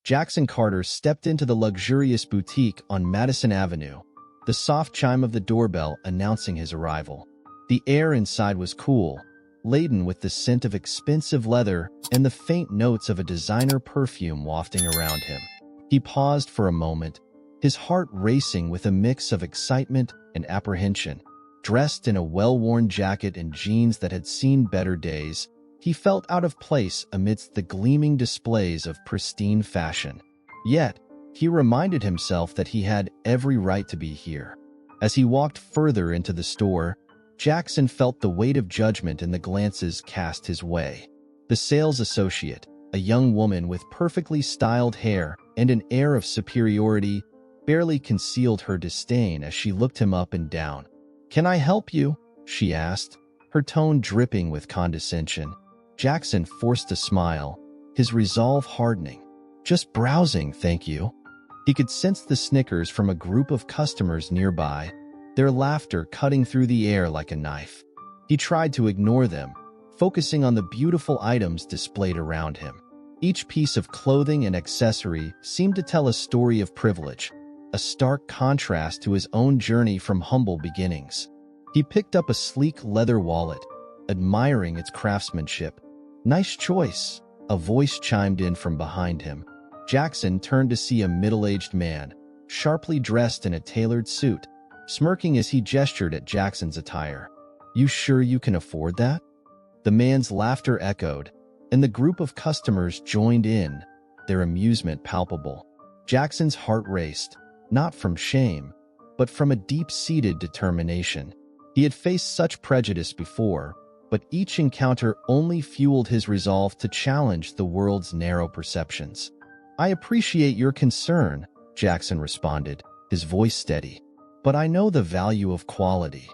Jackson Carter stepped into the luxurious boutique on Madison Avenue, the soft chime of the doorbell announcing his arrival. The air inside was cool, laden with the scent of expensive leather and the faint notes of a designer perfume wafting around him. He paused for a moment, his heart racing with a mix of excitement and apprehension. Dressed in a well-worn jacket and jeans that had seen better days, he felt out of place amidst the gleaming displays of pristine fashion. Yet, he reminded himself that he had every right to be here. As he walked further into the store, Jackson felt the weight of judgment in the glances cast his way. The sales associate, a young woman with perfectly styled hair and an air of superiority, barely concealed her disdain as she looked him up and down. "Can I help you?" she asked, her tone dripping with condescension. Jackson forced a smile, his resolve hardening. "Just browsing, thank you." He could sense the snickers from a group of customers nearby, their laughter cutting through the air like a knife. He tried to ignore them, focusing on the beautiful items displayed around him. Each piece of clothing and accessory seemed to tell a story of privilege, a stark contrast to his own journey from humble beginnings. He picked up a sleek leather wallet, admiring its craftsmanship. "Nice choice," a voice chimed in from behind him. Jackson turned to see a middle-aged man, sharply dressed in a tailored suit, smirking as he gestured at Jackson's attire. "You sure you can afford that?" The man's laughter echoed, and the group of customers joined in, their amusement palpable. Jackson's heart raced, not from shame, but from a deep-seated determination. He had faced such prejudice before, but each encounter only fueled his resolve to challenge the world's narrow perceptions. "I appreciate your concern," Jackson responded, his voice steady, "but I know the value of quality."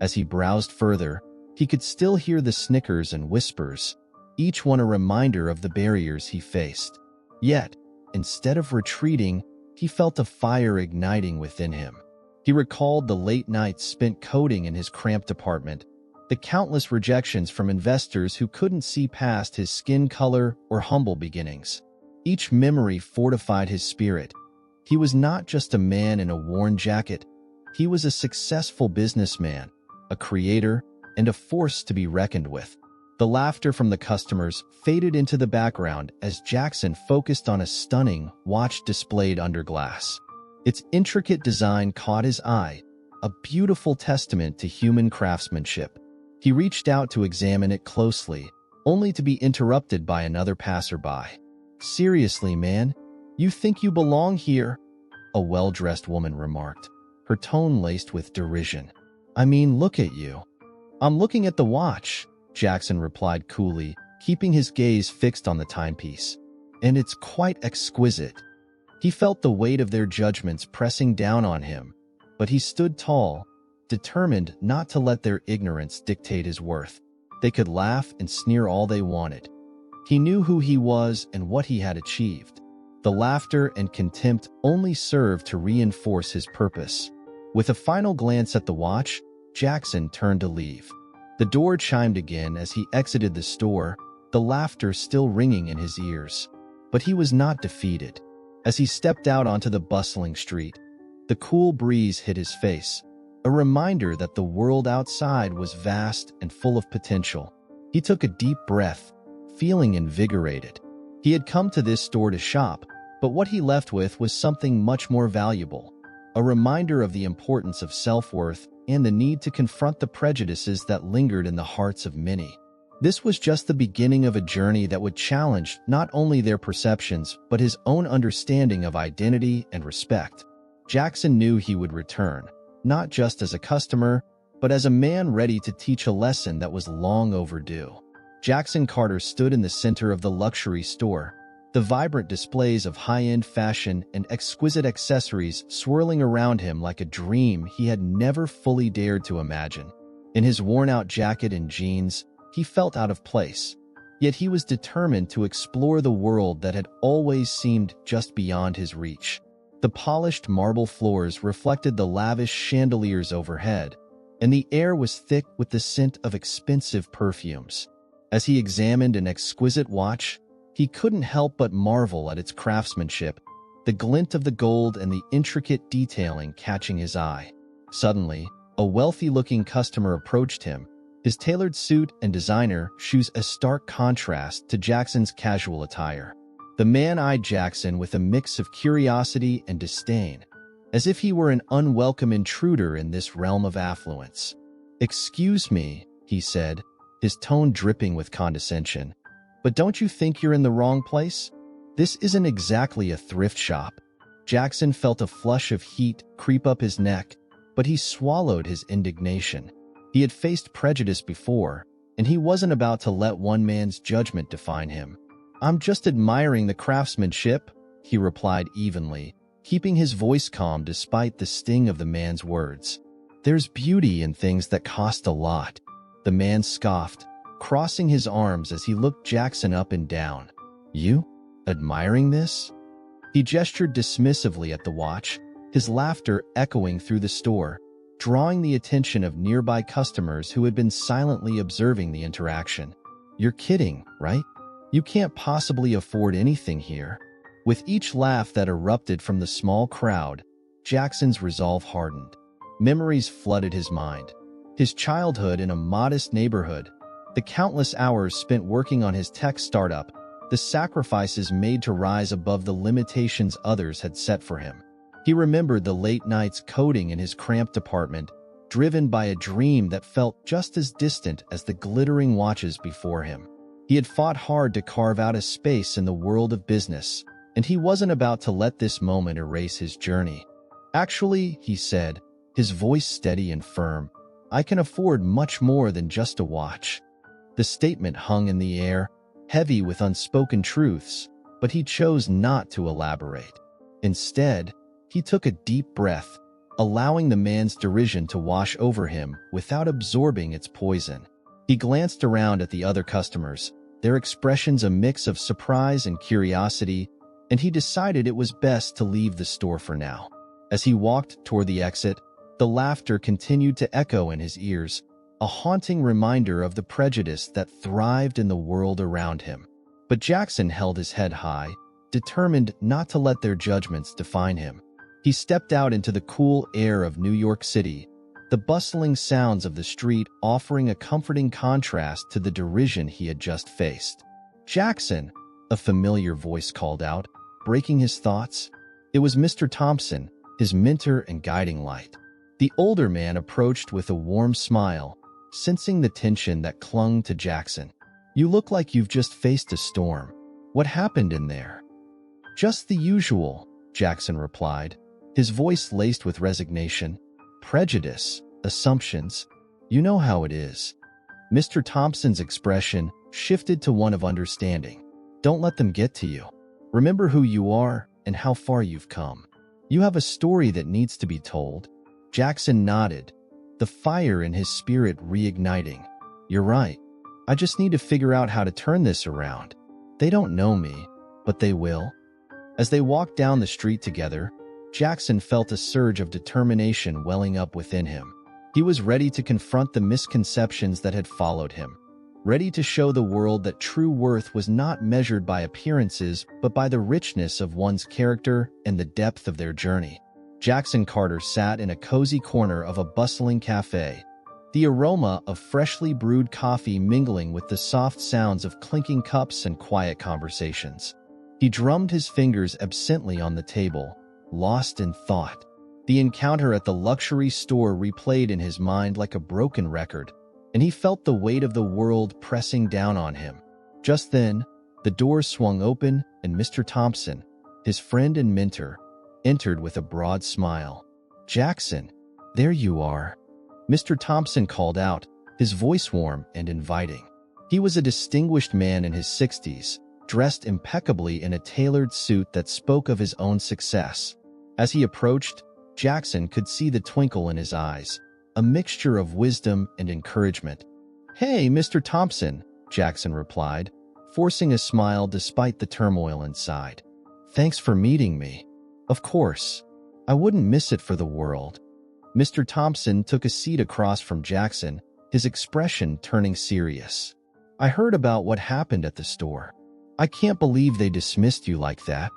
As he browsed further, he could still hear the snickers and whispers, each one a reminder of the barriers he faced. Yet, instead of retreating, he felt a fire igniting within him. He recalled the late nights spent coding in his cramped apartment, the countless rejections from investors who couldn't see past his skin color or humble beginnings. Each memory fortified his spirit. He was not just a man in a worn jacket. He was a successful businessman, a creator, and a force to be reckoned with. The laughter from the customers faded into the background as Jackson focused on a stunning watch displayed under glass. Its intricate design caught his eye, a beautiful testament to human craftsmanship. He reached out to examine it closely, only to be interrupted by another passerby. "Seriously, man, you think you belong here?" a well-dressed woman remarked, her tone laced with derision. "I mean, look at you." "I'm looking at the watch," Jackson replied coolly, keeping his gaze fixed on the timepiece. "And it's quite exquisite." He felt the weight of their judgments pressing down on him, but he stood tall, determined not to let their ignorance dictate his worth. They could laugh and sneer all they wanted. He knew who he was and what he had achieved. The laughter and contempt only served to reinforce his purpose. With a final glance at the watch, Jackson turned to leave. The door chimed again as he exited the store, the laughter still ringing in his ears. But he was not defeated. As he stepped out onto the bustling street, the cool breeze hit his face, a reminder that the world outside was vast and full of potential. He took a deep breath, feeling invigorated. He had come to this store to shop, but what he left with was something much more valuable, a reminder of the importance of self-worth and the need to confront the prejudices that lingered in the hearts of many. This was just the beginning of a journey that would challenge not only their perceptions, but his own understanding of identity and respect. Jackson knew he would return, not just as a customer, but as a man ready to teach a lesson that was long overdue. Jackson Carter stood in the center of the luxury store, the vibrant displays of high-end fashion and exquisite accessories swirling around him like a dream he had never fully dared to imagine. In his worn-out jacket and jeans, he felt out of place, yet he was determined to explore the world that had always seemed just beyond his reach. The polished marble floors reflected the lavish chandeliers overhead, and the air was thick with the scent of expensive perfumes. As he examined an exquisite watch, He couldn't help but marvel at its craftsmanship, the glint of the gold and the intricate detailing catching his eye. Suddenly, a wealthy-looking customer approached him, his tailored suit and designer shoes a stark contrast to Jackson's casual attire. The man eyed Jackson with a mix of curiosity and disdain, as if he were an unwelcome intruder in this realm of affluence. "Excuse me," he said, his tone dripping with condescension, "but don't you think you're in the wrong place? This isn't exactly a thrift shop." Jackson felt a flush of heat creep up his neck, but he swallowed his indignation. He had faced prejudice before, and he wasn't about to let one man's judgment define him. "I'm just admiring the craftsmanship," he replied evenly, keeping his voice calm despite the sting of the man's words. "There's beauty in things that cost a lot," the man scoffed, crossing his arms as he looked Jackson up and down. "You? Admiring this?" He gestured dismissively at the watch, his laughter echoing through the store, drawing the attention of nearby customers who had been silently observing the interaction. "You're kidding, right? You can't possibly afford anything here." With each laugh that erupted from the small crowd, Jackson's resolve hardened. Memories flooded his mind. His childhood in a modest neighborhood, the countless hours spent working on his tech startup, the sacrifices made to rise above the limitations others had set for him. He remembered the late nights coding in his cramped apartment, driven by a dream that felt just as distant as the glittering watches before him. He had fought hard to carve out a space in the world of business, and he wasn't about to let this moment erase his journey. "Actually," he said, his voice steady and firm, "I can afford much more than just a watch." The statement hung in the air, heavy with unspoken truths, but he chose not to elaborate. Instead, he took a deep breath, allowing the man's derision to wash over him without absorbing its poison. He glanced around at the other customers, their expressions a mix of surprise and curiosity, and he decided it was best to leave the store for now. As he walked toward the exit, the laughter continued to echo in his ears, a haunting reminder of the prejudice that thrived in the world around him. But Jackson held his head high, determined not to let their judgments define him. He stepped out into the cool air of New York City, the bustling sounds of the street offering a comforting contrast to the derision he had just faced. "Jackson," a familiar voice called out, breaking his thoughts. It was Mr. Thompson, his mentor and guiding light. The older man approached with a warm smile, sensing the tension that clung to Jackson. "You look like you've just faced a storm. What happened in there?" "Just the usual," Jackson replied, his voice laced with resignation. "Prejudice, assumptions, you know how it is." Mr. Thompson's expression shifted to one of understanding. "Don't let them get to you. Remember who you are and how far you've come. You have a story that needs to be told." Jackson nodded, the fire in his spirit reigniting. "You're right. I just need to figure out how to turn this around. They don't know me, but they will." As they walked down the street together, Jackson felt a surge of determination welling up within him. He was ready to confront the misconceptions that had followed him, ready to show the world that true worth was not measured by appearances but by the richness of one's character and the depth of their journey. Jackson Carter sat in a cozy corner of a bustling cafe, the aroma of freshly brewed coffee mingling with the soft sounds of clinking cups and quiet conversations. He drummed his fingers absently on the table, lost in thought. The encounter at the luxury store replayed in his mind like a broken record, and he felt the weight of the world pressing down on him. Just then, the door swung open and Mr. Thompson, his friend and mentor, entered with a broad smile. "Jackson, there you are," Mr. Thompson called out, his voice warm and inviting. He was a distinguished man in his 60s, dressed impeccably in a tailored suit that spoke of his own success. As he approached, Jackson could see the twinkle in his eyes, a mixture of wisdom and encouragement. "Hey, Mr. Thompson," Jackson replied, forcing a smile despite the turmoil inside. "Thanks for meeting me. Of course, I wouldn't miss it for the world." Mr. Thompson took a seat across from Jackson, his expression turning serious. "I heard about what happened at the store. I can't believe they dismissed you like that.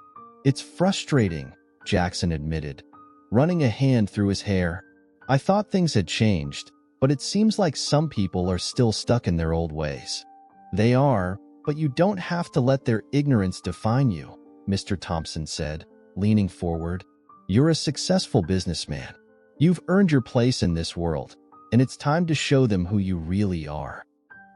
It's frustrating, Jackson admitted, running a hand through his hair. I thought things had changed, but it seems like some people are still stuck in their old ways. They are, but you don't have to let their ignorance define you, Mr. Thompson said, leaning forward. You're a successful businessman. You've earned your place in this world, and it's time to show them who you really are.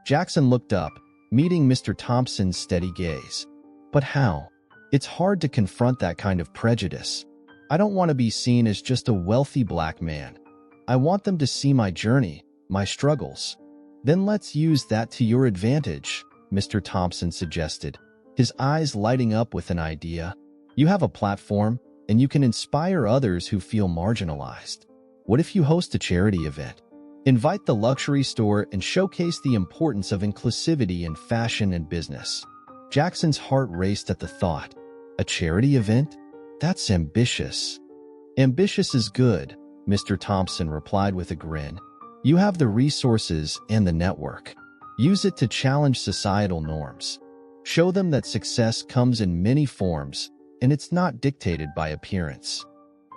Jackson looked up, meeting Mr. Thompson's steady gaze. But how? It's hard to confront that kind of prejudice. I don't want to be seen as just a wealthy black man. I want them to see my journey, my struggles. Then let's use that to your advantage, Mr. Thompson suggested, his eyes lighting up with an idea. You have a platform, and you can inspire others who feel marginalized. What if you host a charity event? Invite the luxury store and showcase the importance of inclusivity in fashion and business. Jackson's heart raced at the thought. A charity event? That's ambitious. Ambitious is good, Mr. Thompson replied with a grin. You have the resources and the network. Use it to challenge societal norms. Show them that success comes in many forms, and it's not dictated by appearance.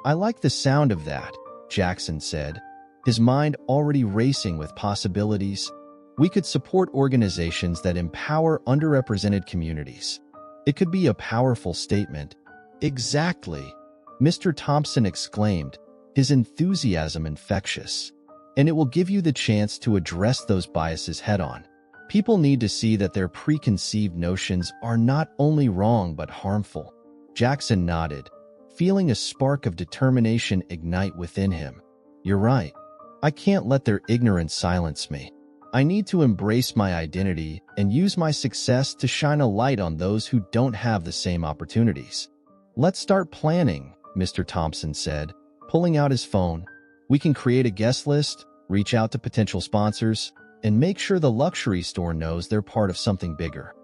I like the sound of that, Jackson said, his mind already racing with possibilities. We could support organizations that empower underrepresented communities. It could be a powerful statement. Exactly, Mr. Thompson exclaimed, his enthusiasm infectious. And it will give you the chance to address those biases head-on. People need to see that their preconceived notions are not only wrong but harmful. Jackson nodded, feeling a spark of determination ignite within him. You're right. I can't let their ignorance silence me. I need to embrace my identity and use my success to shine a light on those who don't have the same opportunities. Let's start planning, Mr. Thompson said, pulling out his phone. We can create a guest list, reach out to potential sponsors, and make sure the luxury store knows they're part of something bigger.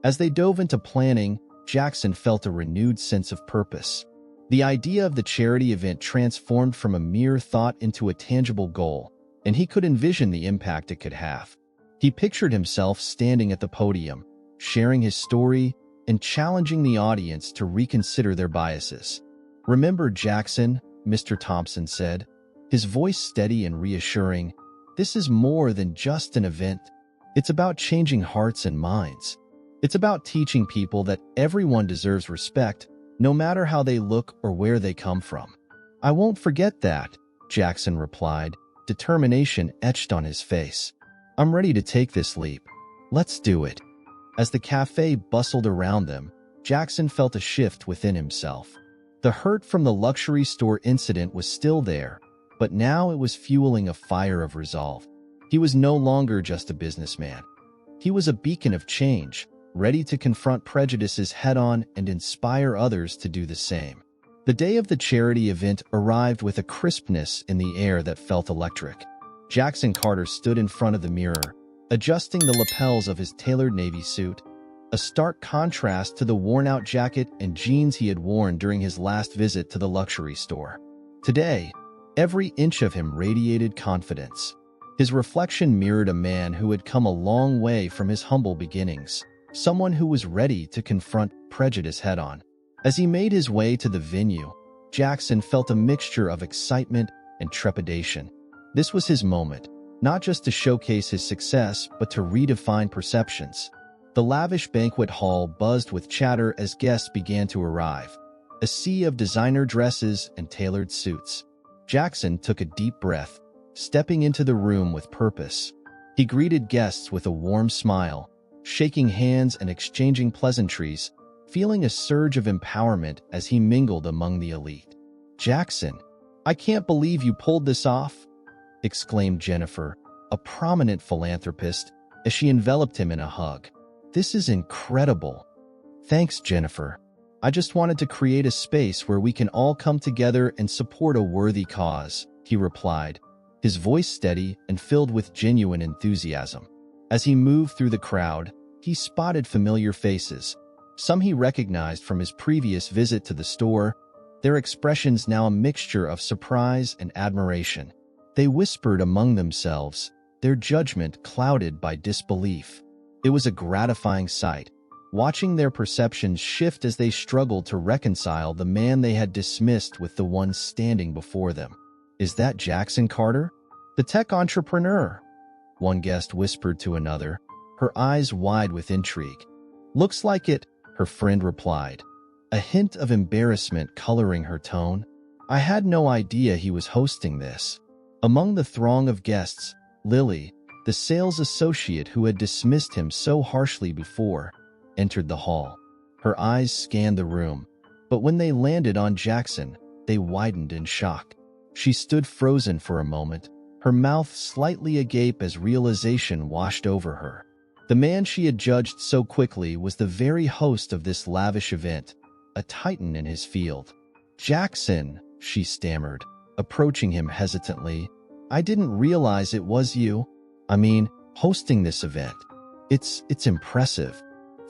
As they dove into planning, Jackson felt a renewed sense of purpose. The idea of the charity event transformed from a mere thought into a tangible goal, and he could envision the impact it could have. He pictured himself standing at the podium, sharing his story, and challenging the audience to reconsider their biases. Remember, Jackson, Mr. Thompson said, his voice steady and reassuring, this is more than just an event. It's about changing hearts and minds. It's about teaching people that everyone deserves respect, no matter how they look or where they come from. I won't forget that, Jackson replied, determination etched on his face. I'm ready to take this leap. Let's do it. As the cafe bustled around them, Jackson felt a shift within himself. The hurt from the luxury store incident was still there, but now it was fueling a fire of resolve. He was no longer just a businessman. He was a beacon of change, ready to confront prejudices head-on and inspire others to do the same. The day of the charity event arrived with a crispness in the air that felt electric. Jackson Carter stood in front of the mirror, adjusting the lapels of his tailored navy suit, a stark contrast to the worn-out jacket and jeans he had worn during his last visit to the luxury store. Today, every inch of him radiated confidence. His reflection mirrored a man who had come a long way from his humble beginnings, someone who was ready to confront prejudice head-on. As he made his way to the venue, Jackson felt a mixture of excitement and trepidation. This was his moment, not just to showcase his success, but to redefine perceptions. The lavish banquet hall buzzed with chatter as guests began to arrive, a sea of designer dresses and tailored suits. Jackson took a deep breath, stepping into the room with purpose. He greeted guests with a warm smile, shaking hands and exchanging pleasantries, feeling a surge of empowerment as he mingled among the elite. Jackson, I can't believe you pulled this off, exclaimed Jennifer, a prominent philanthropist, as she enveloped him in a hug. This is incredible. Thanks, Jennifer. I just wanted to create a space where we can all come together and support a worthy cause, he replied, his voice steady and filled with genuine enthusiasm. As he moved through the crowd, he spotted familiar faces. Some he recognized from his previous visit to the store, their expressions now a mixture of surprise and admiration. They whispered among themselves, their judgment clouded by disbelief. It was a gratifying sight. watching their perceptions shift as they struggled to reconcile the man they had dismissed with the one standing before them. "Is that Jackson Carter? The tech entrepreneur?" one guest whispered to another, her eyes wide with intrigue. "Looks like it," her friend replied, a hint of embarrassment coloring her tone. "I had no idea he was hosting this." Among the throng of guests, Lily, the sales associate who had dismissed him so harshly before, entered the hall. Her eyes scanned the room, but when they landed on Jackson, they widened in shock. She stood frozen for a moment, her mouth slightly agape as realization washed over her. The man she had judged so quickly was the very host of this lavish event, a titan in his field. "Jackson," she stammered, approaching him hesitantly. "I didn't realize it was you. I mean, hosting this event. It's impressive."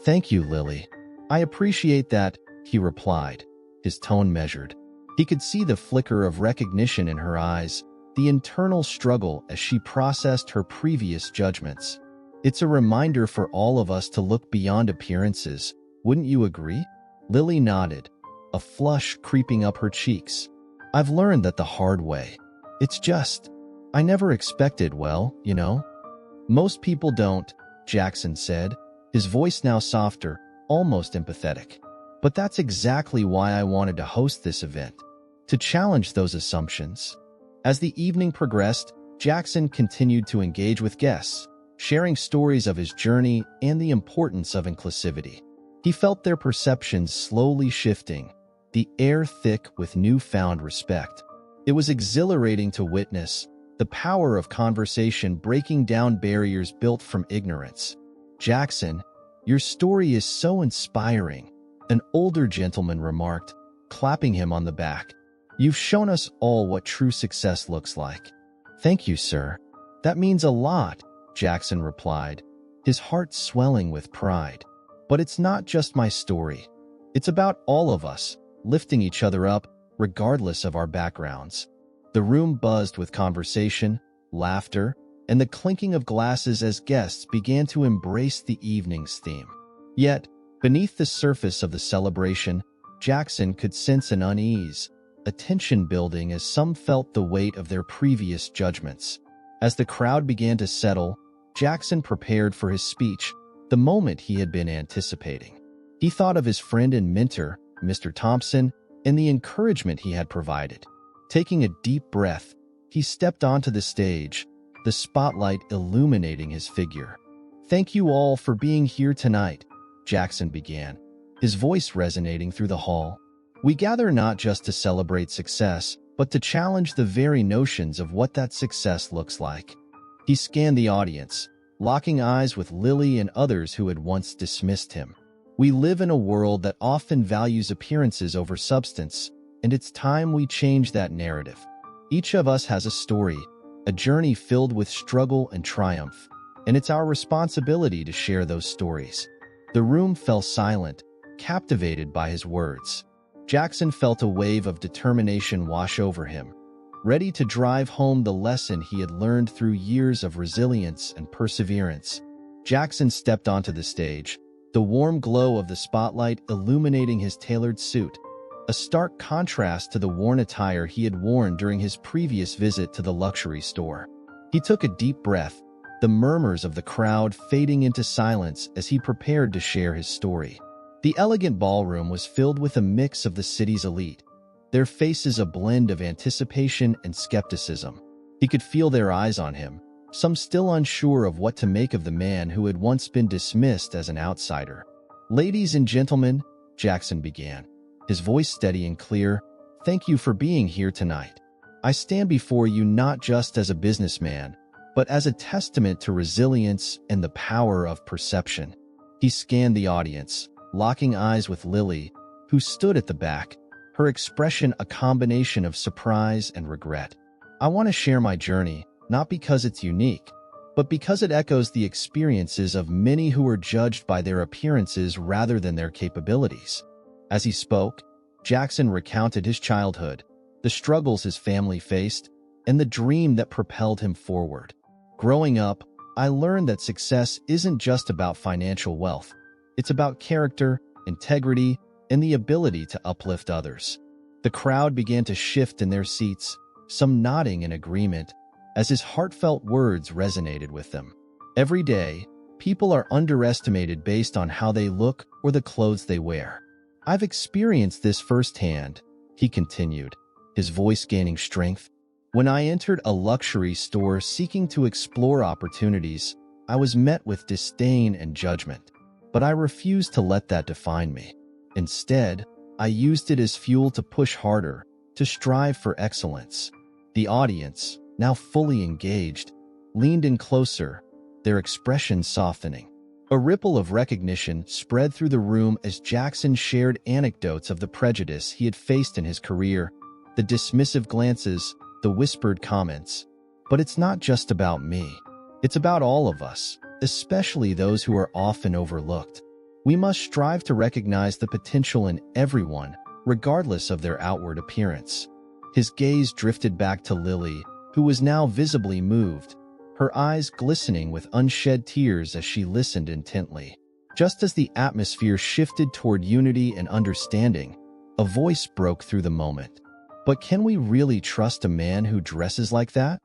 "Thank you, Lily. I appreciate that," he replied, his tone measured. He could see the flicker of recognition in her eyes, the internal struggle as she processed her previous judgments. "It's a reminder for all of us to look beyond appearances, wouldn't you agree?" Lily nodded, a flush creeping up her cheeks. "I've learned that the hard way. It's just, I never expected, well, you know." "Most people don't," Jackson said, his voice now softer, almost empathetic. "But that's exactly why I wanted to host this event, to challenge those assumptions." As the evening progressed, Jackson continued to engage with guests, sharing stories of his journey and the importance of inclusivity. He felt their perceptions slowly shifting, the air thick with newfound respect. It was exhilarating to witness, the power of conversation breaking down barriers built from ignorance. "Jackson, your story is so inspiring," an older gentleman remarked, clapping him on the back. "You've shown us all what true success looks like." "Thank you, sir. That means a lot," Jackson replied, his heart swelling with pride. "But it's not just my story. It's about all of us, lifting each other up, regardless of our backgrounds." The room buzzed with conversation, laughter, and the clinking of glasses as guests began to embrace the evening's theme. Yet, beneath the surface of the celebration, Jackson could sense an unease, a tension building as some felt the weight of their previous judgments. As the crowd began to settle, Jackson prepared for his speech, the moment he had been anticipating. He thought of his friend and mentor, Mr. Thompson, and the encouragement he had provided. Taking a deep breath, he stepped onto the stage, the spotlight illuminating his figure. "Thank you all for being here tonight," Jackson began, his voice resonating through the hall. "We gather not just to celebrate success, but to challenge the very notions of what that success looks like." He scanned the audience, locking eyes with Lily and others who had once dismissed him. "We live in a world that often values appearances over substance, and it's time we change that narrative. Each of us has a story, a journey filled with struggle and triumph, and it's our responsibility to share those stories." The room fell silent, captivated by his words. Jackson felt a wave of determination wash over him, ready to drive home the lesson he had learned through years of resilience and perseverance. Jackson stepped onto the stage, the warm glow of the spotlight illuminating his tailored suit, a stark contrast to the worn attire he had worn during his previous visit to the luxury store. He took a deep breath, the murmurs of the crowd fading into silence as he prepared to share his story. The elegant ballroom was filled with a mix of the city's elite, their faces a blend of anticipation and skepticism. He could feel their eyes on him, some still unsure of what to make of the man who had once been dismissed as an outsider. "Ladies and gentlemen," Jackson began, his voice steady and clear, "thank you for being here tonight. I stand before you not just as a businessman, but as a testament to resilience and the power of perception." He scanned the audience, locking eyes with Lily, who stood at the back, her expression a combination of surprise and regret. "I want to share my journey, not because it's unique, but because it echoes the experiences of many who were judged by their appearances rather than their capabilities." As he spoke, Jackson recounted his childhood, the struggles his family faced, and the dream that propelled him forward. "Growing up, I learned that success isn't just about financial wealth. It's about character, integrity, and the ability to uplift others. The crowd began to shift in their seats, some nodding in agreement, as his heartfelt words resonated with them. Every day, people are underestimated based on how they look or the clothes they wear. I've experienced this firsthand, he continued, his voice gaining strength. When I entered a luxury store seeking to explore opportunities, I was met with disdain and judgment. But I refused to let that define me. Instead, I used it as fuel to push harder, to strive for excellence. The audience, now fully engaged, leaned in closer, their expressions softening. A ripple of recognition spread through the room as Jackson shared anecdotes of the prejudice he had faced in his career, the dismissive glances, the whispered comments. But it's not just about me. It's about all of us, especially those who are often overlooked. We must strive to recognize the potential in everyone, regardless of their outward appearance. His gaze drifted back to Lily, who was now visibly moved, her eyes glistening with unshed tears as she listened intently. Just as the atmosphere shifted toward unity and understanding, a voice broke through the moment. But can we really trust a man who dresses like that?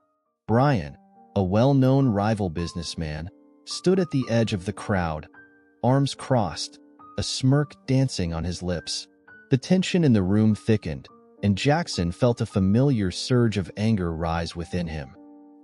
Brian, a well-known rival businessman, stood at the edge of the crowd, arms crossed, a smirk dancing on his lips. The tension in the room thickened, and Jackson felt a familiar surge of anger rise within him.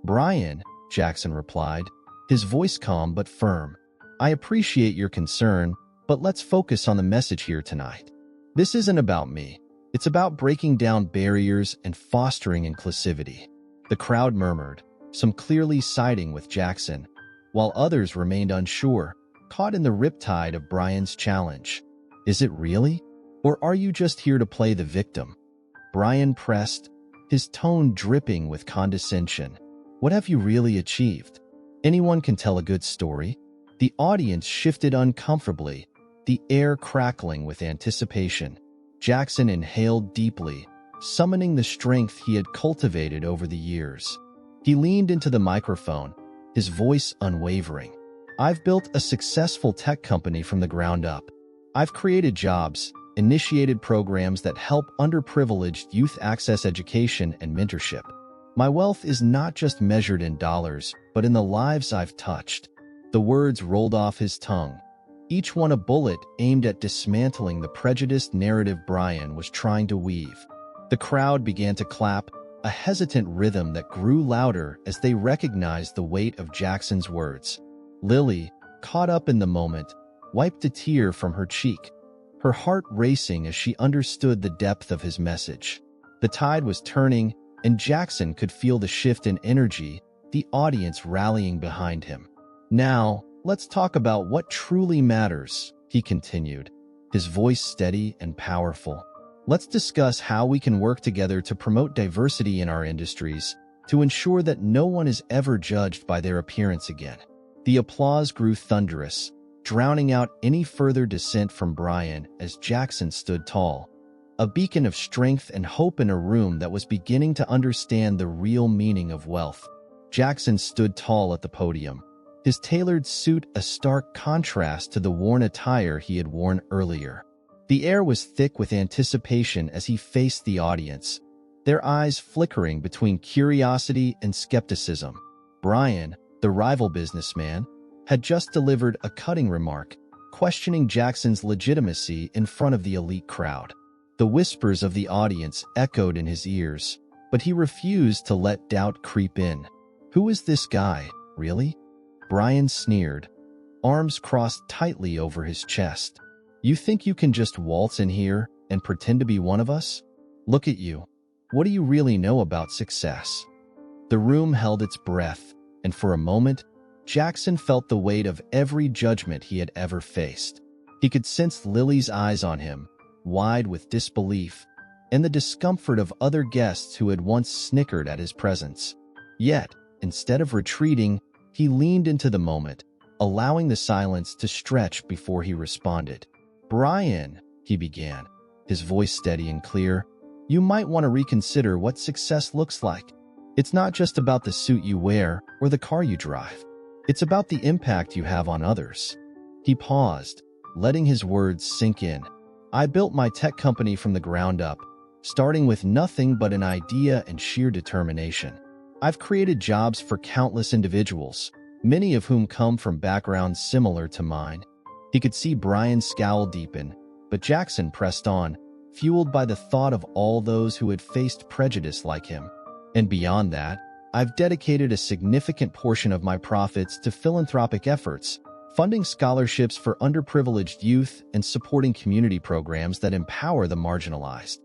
"Brian," Jackson replied, his voice calm but firm, "I appreciate your concern, but let's focus on the message here tonight. This isn't about me. It's about breaking down barriers and fostering inclusivity." The crowd murmured, some clearly siding with Jackson, while others remained unsure, caught in the riptide of Brian's challenge. "Is it really? Or are you just here to play the victim?" Brian pressed, his tone dripping with condescension. "What have you really achieved? Anyone can tell a good story." The audience shifted uncomfortably, the air crackling with anticipation. Jackson inhaled deeply, summoning the strength he had cultivated over the years. He leaned into the microphone, his voice unwavering. "I've built a successful tech company from the ground up. I've created jobs, initiated programs that help underprivileged youth access education and mentorship. My wealth is not just measured in dollars, but in the lives I've touched." The words rolled off his tongue, each one a bullet aimed at dismantling the prejudiced narrative Brian was trying to weave. The crowd began to clap, a hesitant rhythm that grew louder as they recognized the weight of Jackson's words. Lily, caught up in the moment, wiped a tear from her cheek, her heart racing as she understood the depth of his message. The tide was turning, and Jackson could feel the shift in energy, the audience rallying behind him. "Now, let's talk about what truly matters," he continued, his voice steady and powerful. "Let's discuss how we can work together to promote diversity in our industries, to ensure that no one is ever judged by their appearance again." The applause grew thunderous, drowning out any further dissent from Brian as Jackson stood tall, a beacon of strength and hope in a room that was beginning to understand the real meaning of wealth. Jackson stood tall at the podium, his tailored suit a stark contrast to the worn attire he had worn earlier. The air was thick with anticipation as he faced the audience, their eyes flickering between curiosity and skepticism. Brian, the rival businessman, had just delivered a cutting remark, questioning Jackson's legitimacy in front of the elite crowd. The whispers of the audience echoed in his ears, but he refused to let doubt creep in. "Who is this guy, really?" Brian sneered, arms crossed tightly over his chest. "You think you can just waltz in here and pretend to be one of us? Look at you. What do you really know about success?" The room held its breath, and for a moment, Jackson felt the weight of every judgment he had ever faced. He could sense Lily's eyes on him, wide with disbelief, and the discomfort of other guests who had once snickered at his presence. Yet, instead of retreating, he leaned into the moment, allowing the silence to stretch before he responded. "Brian," he began, his voice steady and clear, "you might want to reconsider what success looks like. It's not just about the suit you wear or the car you drive. It's about the impact you have on others." He paused, letting his words sink in. I built my tech company from the ground up, starting with nothing but an idea and sheer determination. I've created jobs for countless individuals, many of whom come from backgrounds similar to mine. He could see Brian's scowl deepen, but Jackson pressed on, fueled by the thought of all those who had faced prejudice like him. And beyond that, I've dedicated a significant portion of my profits to philanthropic efforts, funding scholarships for underprivileged youth and supporting community programs that empower the marginalized.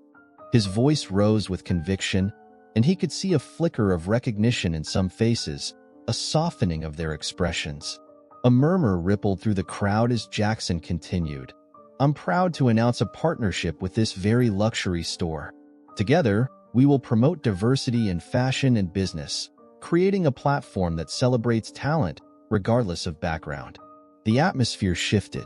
His voice rose with conviction, and he could see a flicker of recognition in some faces, a softening of their expressions. A murmur rippled through the crowd as Jackson continued. I'm proud to announce a partnership with this very luxury store. Together, we will promote diversity in fashion and business, creating a platform that celebrates talent, regardless of background. The atmosphere shifted.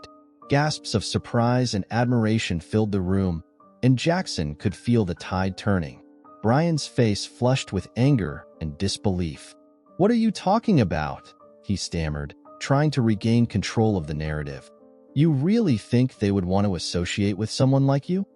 Gasps of surprise and admiration filled the room, and Jackson could feel the tide turning. Brian's face flushed with anger and disbelief. "What are you talking about?" he stammered, trying to regain control of the narrative. "You really think they would want to associate with someone like you?"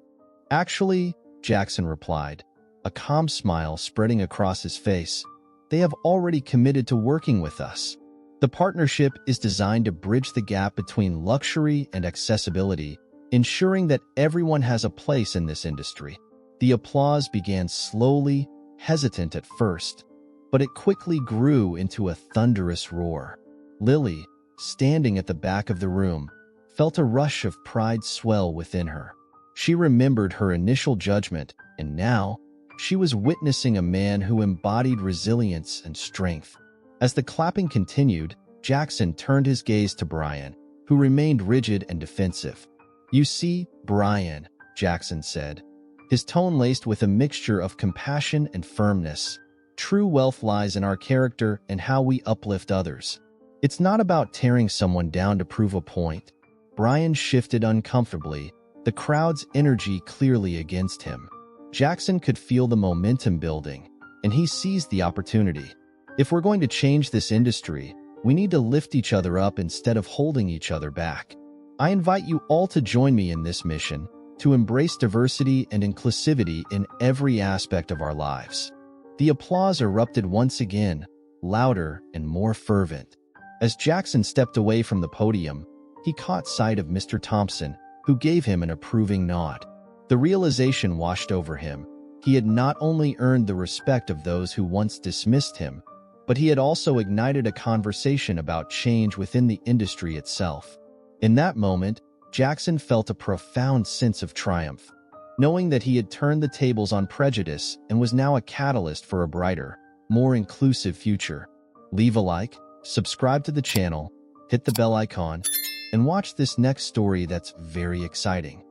"Actually," Jackson replied, a calm smile spreading across his face, "they have already committed to working with us. The partnership is designed to bridge the gap between luxury and accessibility, ensuring that everyone has a place in this industry." The applause began slowly, hesitant at first, but it quickly grew into a thunderous roar. Lily, standing at the back of the room, felt a rush of pride swell within her. She remembered her initial judgment, and now, she was witnessing a man who embodied resilience and strength. As the clapping continued, Jackson turned his gaze to Brian, who remained rigid and defensive. "You see, Brian," Jackson said, his tone laced with a mixture of compassion and firmness, "true wealth lies in our character and how we uplift others. It's not about tearing someone down to prove a point." Brian shifted uncomfortably, the crowd's energy clearly against him. Jackson could feel the momentum building, and he seized the opportunity. "If we're going to change this industry, we need to lift each other up instead of holding each other back. I invite you all to join me in this mission, to embrace diversity and inclusivity in every aspect of our lives." The applause erupted once again, louder and more fervent. As Jackson stepped away from the podium, he caught sight of Mr. Thompson, who gave him an approving nod. The realization washed over him. He had not only earned the respect of those who once dismissed him, but he had also ignited a conversation about change within the industry itself. In that moment, Jackson felt a profound sense of triumph, knowing that he had turned the tables on prejudice and was now a catalyst for a brighter, more inclusive future. Leave a like, subscribe to the channel, hit the bell icon, and watch this next story that's very exciting.